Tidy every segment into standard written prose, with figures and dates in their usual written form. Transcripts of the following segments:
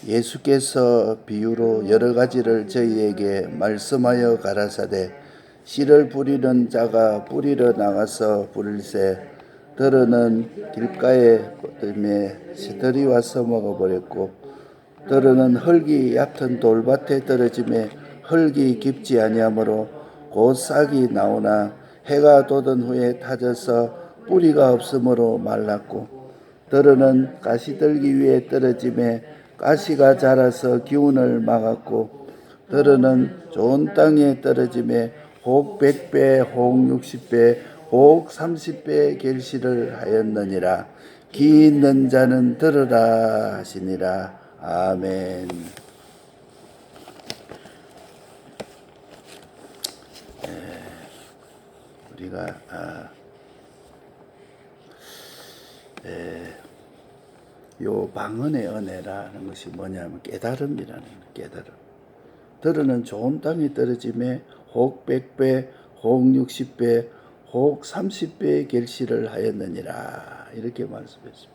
예수께서 비유로 여러 가지를 저희에게 말씀하여 가라사대 씨를 뿌리는 자가 뿌리러 나가서 뿌릴새 들으는 길가에 뻗음에 새들이 와서 먹어버렸고 들으는 흙이 얕은 돌밭에 떨어짐에 흙이 깊지 아니하므로 곧 싹이 나오나 해가 돋은 후에 타져서 뿌리가 없으므로 말랐고 들으는 가시들기 위에 떨어짐에 가시가 자라서 기운을 막았고 들으는 좋은 땅에 떨어짐에 혹 100배 혹 60배 혹 30배 결실을 하였느니라. 기 있는 자는 들으라 하시니라. 아멘. 우리가 요 방언의 은혜라는 것이 뭐냐면 깨달음이라는 깨달음. 들으는 좋은 땅에 떨어짐에 혹 100배, 혹 60배, 혹 30배의 결실을 하였느니라. 이렇게 말씀했습니다.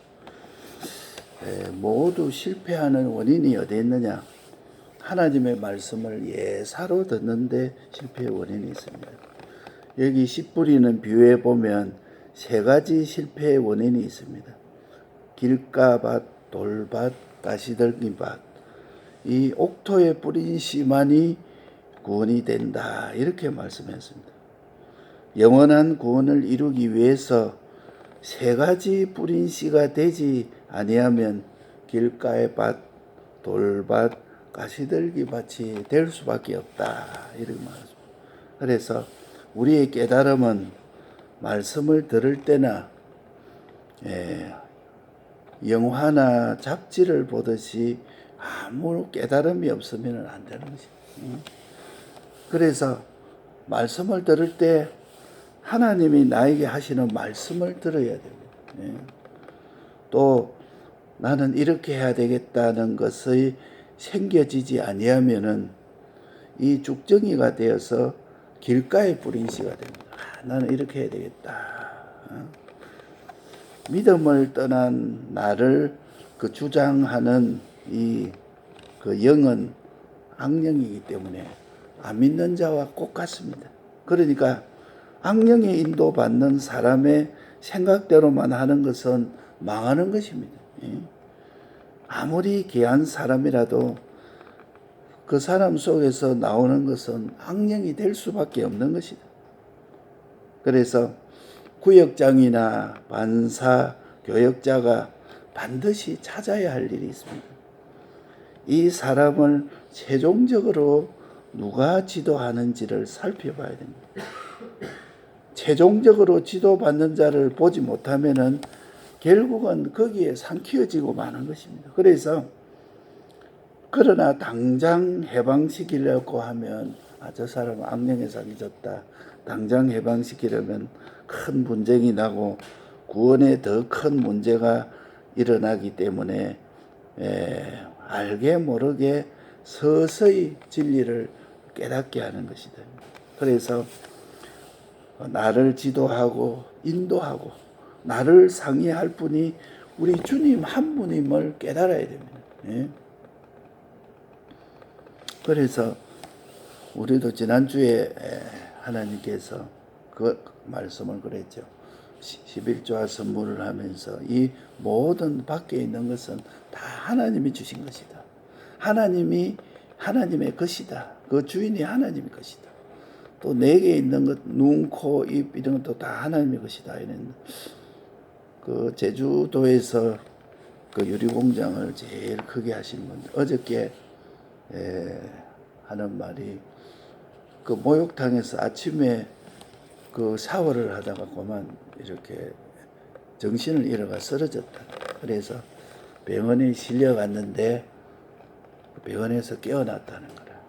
모두 실패하는 원인이 어디 있느냐? 하나님의 말씀을 예사로 듣는데 실패의 원인이 있습니다. 여기 씨 뿌리는 비유에 보면 세 가지 실패의 원인이 있습니다. 길가밭, 돌밭, 가시들기밭. 이 옥토에 뿌린 씨만이 구원이 된다. 이렇게 말씀했습니다. 영원한 구원을 이루기 위해서 세 가지 뿌린 씨가 되지 아니하면 길가의 밭, 돌밭, 가시들기밭이 될 수밖에 없다. 이렇게 말합니다. 그래서 우리의 깨달음은 말씀을 들을 때나 영화나 잡지를 보듯이 아무 깨달음이 없으면 안 되는 것입니다. 그래서 말씀을 들을 때 하나님이 나에게 하시는 말씀을 들어야 됩니다. 또 나는 이렇게 해야 되겠다는 것이 생겨지지 아니하면은 이 죽정이가 되어서 길가에 뿌린 씨가 됩니다. 나는 이렇게 해야 되겠다. 믿음을 떠난 나를 주장하는 그 영은 악령이기 때문에 안 믿는 자와 똑같습니다. 그러니까 악령에 인도받는 사람의 생각대로만 하는 것은 망하는 것입니다. 아무리 귀한 사람이라도 그 사람 속에서 나오는 것은 악령이 될 수밖에 없는 것이다. 그래서 구역장이나 반사, 교역자가 반드시 찾아야 할 일이 있습니다. 이 사람을 최종적으로 누가 지도하는지를 살펴봐야 됩니다. 최종적으로 지도받는 자를 보지 못하면은 결국은 거기에 삼키어지고 마는 것입니다. 그래서 그러나 당장 해방시키려고 하면 저 사람은 악령에 사기졌다. 당장 해방시키려면 큰 분쟁이 나고 구원에 더 큰 문제가 일어나기 때문에 알게 모르게 서서히 진리를 깨닫게 하는 것이다. 그래서 나를 지도하고 인도하고 나를 상의할 분이 우리 주님 한 분임을 깨달아야 됩니다. 그래서 우리도 지난주에 하나님께서 그 말씀을 그랬죠. 11조와 선물을 하면서 이 모든 밖에 있는 것은 다 하나님이 주신 것이다. 하나님이 하나님의 것이다. 그 주인이 하나님의 것이다. 또 내게 있는 것, 눈, 코, 입 이런 것도 다 하나님의 것이다. 이런 그 제주도에서 그 유리공장을 제일 크게 하신 분 어저께 하는 말이 그 목욕탕에서 아침에 그 샤워를 하다가 그만 이렇게 정신을 잃어가 쓰러졌다. 그래서 병원에 실려갔는데 병원에서 깨어났다는 거라.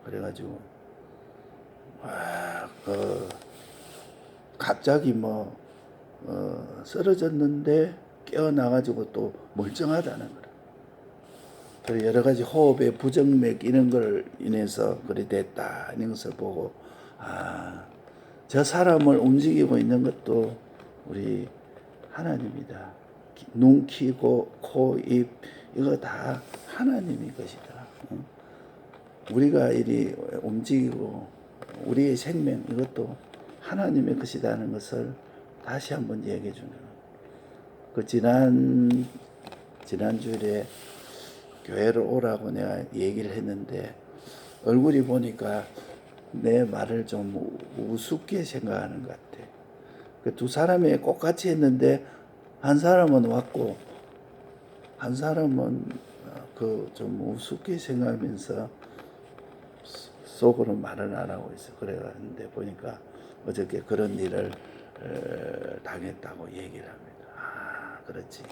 그래가지고 갑자기 쓰러졌는데 깨어나가지고 또 멀쩡하다는 거라. 그리고 여러 가지 호흡의 부정맥 이런 걸 인해서 그리 됐다 이런 것을 보고 저 사람을 움직이고 있는 것도 우리 하나님이다. 눈, 키고, 코, 입, 이거 다 하나님의 것이다. 우리가 이리 움직이고 우리의 생명 이것도 하나님의 것이라는 것을 다시 한번 얘기해 주는 그 지난주일에 교회를 오라고 내가 얘기를 했는데 얼굴이 보니까 내 말을 좀 우습게 생각하는 것 같아. 그 두 사람이 똑같이 했는데 한 사람은 왔고 한 사람은 그 좀 우습게 생각하면서 속으로 말을 안 하고 있어. 그래가는데 보니까 어저께 그런 일을 당했다고 얘기를 합니다. 아, 그렇지.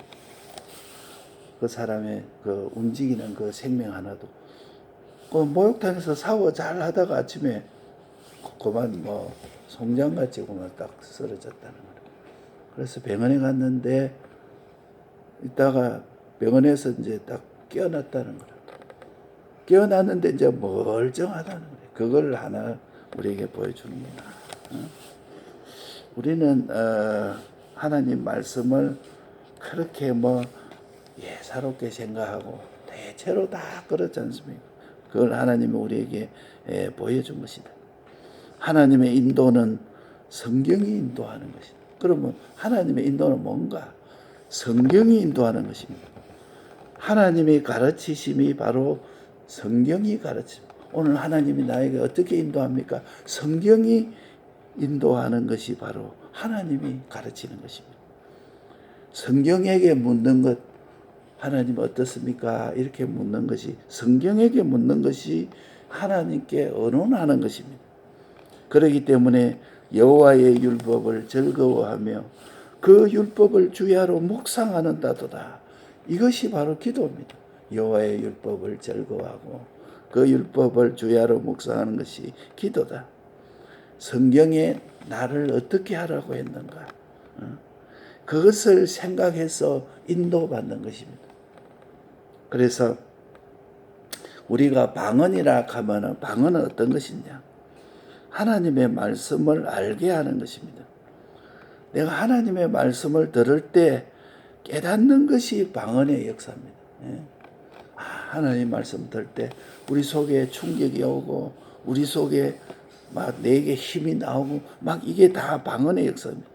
그 사람의 그 움직이는 그 생명 하나도 그 목욕탕에서 샤워 잘 하다가 아침에 그만 뭐 송장같이 그만 딱 쓰러졌다는 거예요. 그래서 병원에 갔는데 이따가 병원에서 이제 딱 깨어났다는 거예요. 깨어났는데 이제 멀쩡하다는 거예요. 그걸 하나 우리에게 보여줍니다. 우리는 하나님 말씀을 그렇게 뭐 예사롭게 생각하고 대체로 다 그렇지 않습니까? 그걸 하나님이 우리에게 보여준 것이다. 하나님의 인도는 성경이 인도하는 것이다. 그러면 하나님의 인도는 뭔가? 성경이 인도하는 것입니다. 하나님의 가르치심이 바로 성경이 가르칩니다. 오늘 하나님이 나에게 어떻게 인도합니까? 성경이 인도하는 것이 바로 하나님이 가르치는 것입니다. 성경에게 묻는 것, 하나님 어떻습니까? 이렇게 묻는 것이, 성경에게 묻는 것이 하나님께 의논하는 것입니다. 그렇기 때문에 여호와의 율법을 즐거워하며 그 율법을 주야로 묵상하는다도다. 이것이 바로 기도입니다. 여호와의 율법을 즐거워하고 그 율법을 주야로 묵상하는 것이 기도다. 성경에 나를 어떻게 하라고 했는가? 그것을 생각해서 인도받는 것입니다. 그래서 우리가 방언이라 하면 방언은 어떤 것이냐? 하나님의 말씀을 알게 하는 것입니다. 내가 하나님의 말씀을 들을 때 깨닫는 것이 방언의 역사입니다. 하나님 말씀 들을 때 우리 속에 충격이 오고 우리 속에 막 내게 힘이 나오고 막 이게 다 방언의 역사입니다.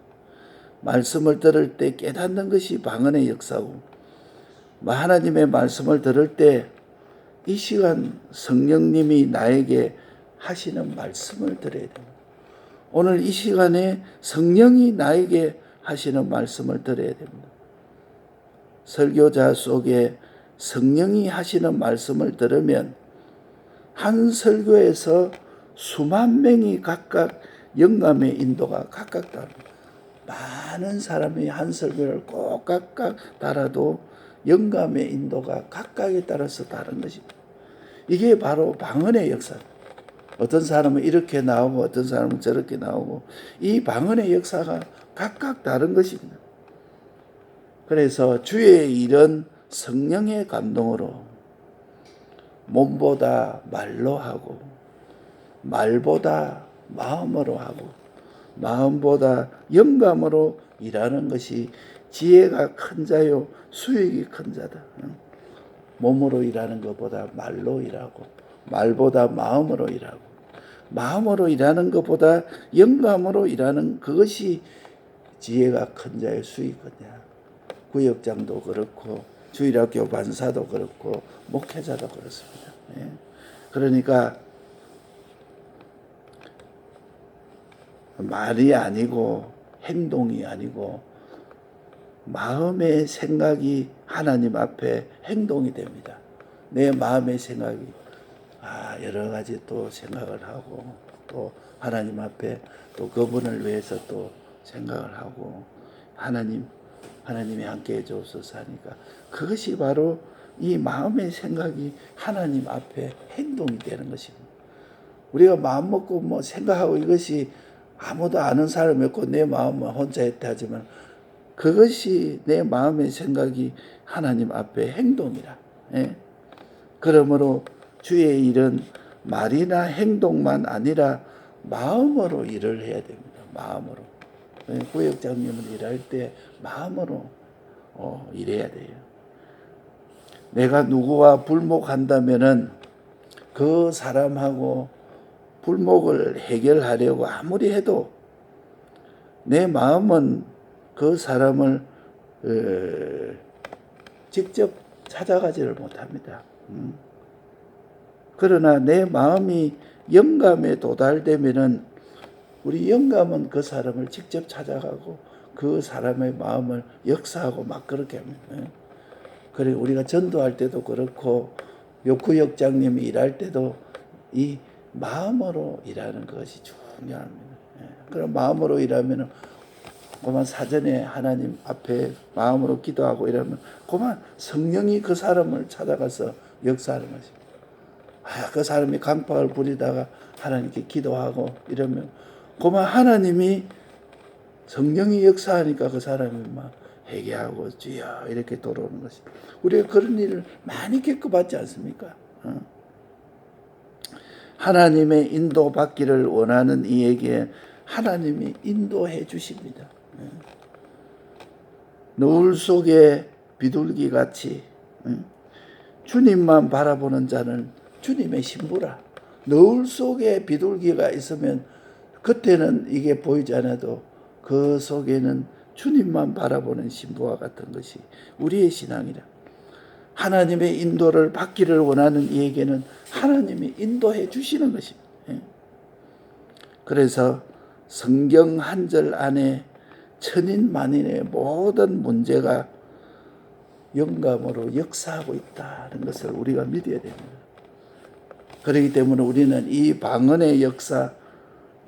말씀을 들을 때 깨닫는 것이 방언의 역사고 하나님의 말씀을 들을 때 이 시간 성령님이 나에게 하시는 말씀을 들어야 됩니다. 오늘 이 시간에 성령이 나에게 하시는 말씀을 들어야 됩니다. 설교자 속에 성령이 하시는 말씀을 들으면 한 설교에서 수만 명이 각각 영감의 인도가 각각 다릅니다. 많은 사람이 한 설교를 꼭 각각 달아도 영감의 인도가 각각에 따라서 다른 것입니다. 이게 바로 방언의 역사입니다. 어떤 사람은 이렇게 나오고 어떤 사람은 저렇게 나오고 이 방언의 역사가 각각 다른 것입니다. 그래서 주의 일은 성령의 감동으로 몸보다 말로 하고 말보다 마음으로 하고 마음보다 영감으로 일하는 것이 지혜가 큰 자요 수익이 큰 자다. 몸으로 일하는 것보다 말로 일하고 말보다 마음으로 일하고 마음으로 일하는 것보다 영감으로 일하는 그것이 지혜가 큰 자의 수익이 크냐. 구역장도 그렇고 주일학교 반사도 그렇고 목회자도 그렇습니다. 그러니까 말이 아니고 행동이 아니고 마음의 생각이 하나님 앞에 행동이 됩니다. 내 마음의 생각이 여러 가지 또 생각을 하고 또 하나님 앞에 또 그분을 위해서 또 생각을 하고 하나님이 함께 해주옵소서 하니까 그것이 바로 이 마음의 생각이 하나님 앞에 행동이 되는 것입니다. 우리가 마음 먹고 뭐 생각하고 이것이 아무도 아는 사람이 없고 내 마음은 혼자 했다 하지만 그것이 내 마음의 생각이 하나님 앞에 행동이라. 그러므로 주의 일은 말이나 행동만 아니라 마음으로 일을 해야 됩니다. 마음으로. 구역장님을 일할 때 마음으로 이래야 돼요. 내가 누구와 불목한다면은 그 사람하고 불목을 해결하려고 아무리 해도 내 마음은 그 사람을 직접 찾아가지를 못합니다. 그러나 내 마음이 영감에 도달되면은 우리 영감은 그 사람을 직접 찾아가고 그 사람의 마음을 역사하고 막 그렇게 합니다. 그래 우리가 전도할 때도 그렇고 욕구역장님이 일할 때도 이 마음으로 일하는 것이 중요합니다. 그럼 마음으로 일하면은 그만 사전에 하나님 앞에 마음으로 기도하고 이러면 그만 성령이 그 사람을 찾아가서 역사하는 것입니다. 그 사람이 강박을 부리다가 하나님께 기도하고 이러면 그만 하나님이 성령이 역사하니까 그 사람이 막 회개하고 주여 이렇게 돌아오는 것입니다. 우리가 그런 일을 많이 겪어봤지 않습니까? 하나님의 인도받기를 원하는 이에게 하나님이 인도해 주십니다. 노을 속에 비둘기같이 주님만 바라보는 자는 주님의 신부라. 노을 속에 비둘기가 있으면 그때는 이게 보이지 않아도 그 속에는 주님만 바라보는 신부와 같은 것이 우리의 신앙이라. 하나님의 인도를 받기를 원하는 이에게는 하나님이 인도해 주시는 것입니다. 그래서 성경 한 절 안에 천인 만인의 모든 문제가 영감으로 역사하고 있다는 것을 우리가 믿어야 됩니다. 그렇기 때문에 우리는 이 방언의 역사,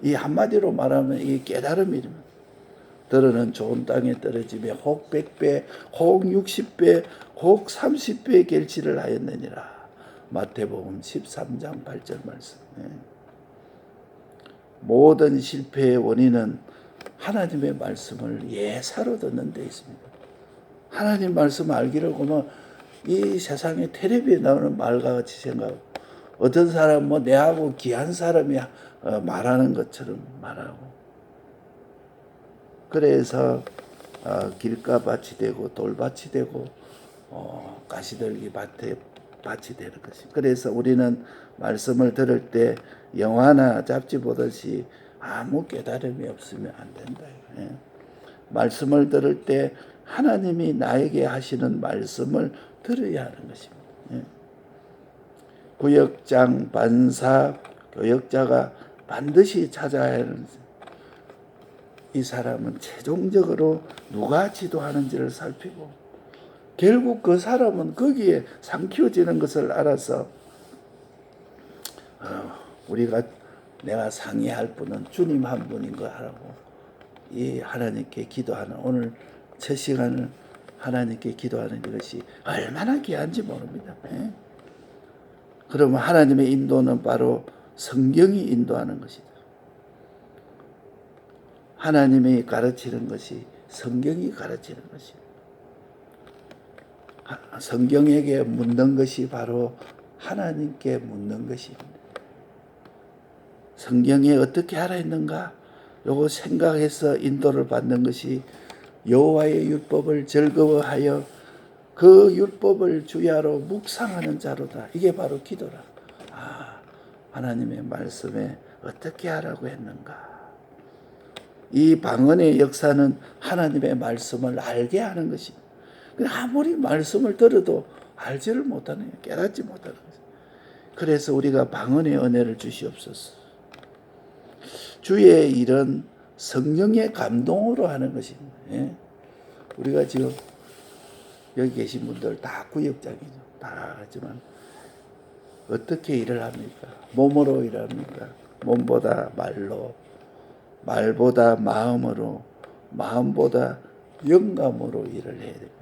이 한마디로 말하면 이 깨달음입니다. 들어는 좋은 땅에 떨어지며 혹 100배, 혹 60배, 혹 30배의 결실을 하였느니라. 마태복음 13장 8절 말씀. 모든 실패의 원인은 하나님의 말씀을 예사로 듣는 데 있습니다. 하나님 말씀 알기를 보면 이 세상에 텔레비에 나오는 말과 같이 생각하고 어떤 사람은 내하고 귀한 사람이 말하는 것처럼 말하고 그래서 길가밭이 되고 돌밭이 되고 가시들기 밭에 밭이 되는 것입니다. 그래서 우리는 말씀을 들을 때 영화나 잡지 보듯이 아무 깨달음이 없으면 안 된다. 말씀을 들을 때 하나님이 나에게 하시는 말씀을 들어야 하는 것입니다. 구역장, 반사, 교역자가 반드시 찾아야 하는 이 사람은 최종적으로 누가 지도하는지를 살피고 결국 그 사람은 거기에 삼키워지는 것을 알아서 내가 상의할 분은 주님 한 분인 거 알고 이 하나님께 기도하는 오늘 첫 시간을 하나님께 기도하는 것이 얼마나 귀한지 모릅니다. 그러면 하나님의 인도는 바로 성경이 인도하는 것이다. 하나님이 가르치는 것이 성경이 가르치는 것입니다. 성경에게 묻는 것이 바로 하나님께 묻는 것입니다. 성경에 어떻게 하라 했는가? 요거 생각해서 인도를 받는 것이 여호와의 율법을 즐거워하여 그 율법을 주야로 묵상하는 자로다. 이게 바로 기도라. 하나님의 말씀에 어떻게 하라고 했는가? 이 방언의 역사는 하나님의 말씀을 알게 하는 것입니다. 아무리 말씀을 들어도 알지를 못하는, 깨닫지 못하는 것입니다. 그래서 우리가 방언의 은혜를 주시옵소서. 주의 일은 성령의 감동으로 하는 것입니다. 우리가 지금 여기 계신 분들 다 구역장이죠. 다 하지만 어떻게 일을 합니까? 몸으로 일합니까? 몸보다 말로, 말보다 마음으로, 마음보다 영감으로 일을 해야 됩니다.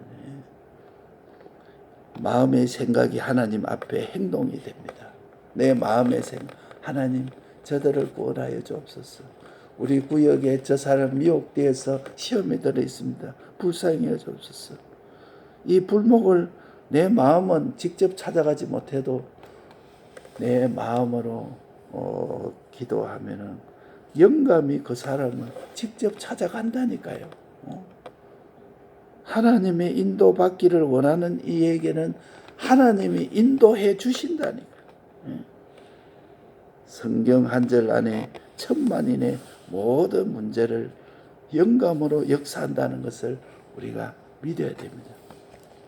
마음의 생각이 하나님 앞에 행동이 됩니다. 내 마음의 생각, 하나님 저들을 구원하여 주옵소서. 우리 구역에 저 사람 미혹되어서 시험에 들어 있습니다. 불쌍히 여 주옵소서. 이 불목을 내 마음은 직접 찾아가지 못해도 내 마음으로 기도하면은 영감이 그 사람을 직접 찾아간다니까요. 하나님의 인도받기를 원하는 이에게는 하나님이 인도해 주신다니까. 성경 한 절 안에 천만인의 모든 문제를 영감으로 역사한다는 것을 우리가 믿어야 됩니다.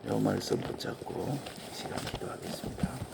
이 말씀 붙잡고 시간을 기도하겠습니다.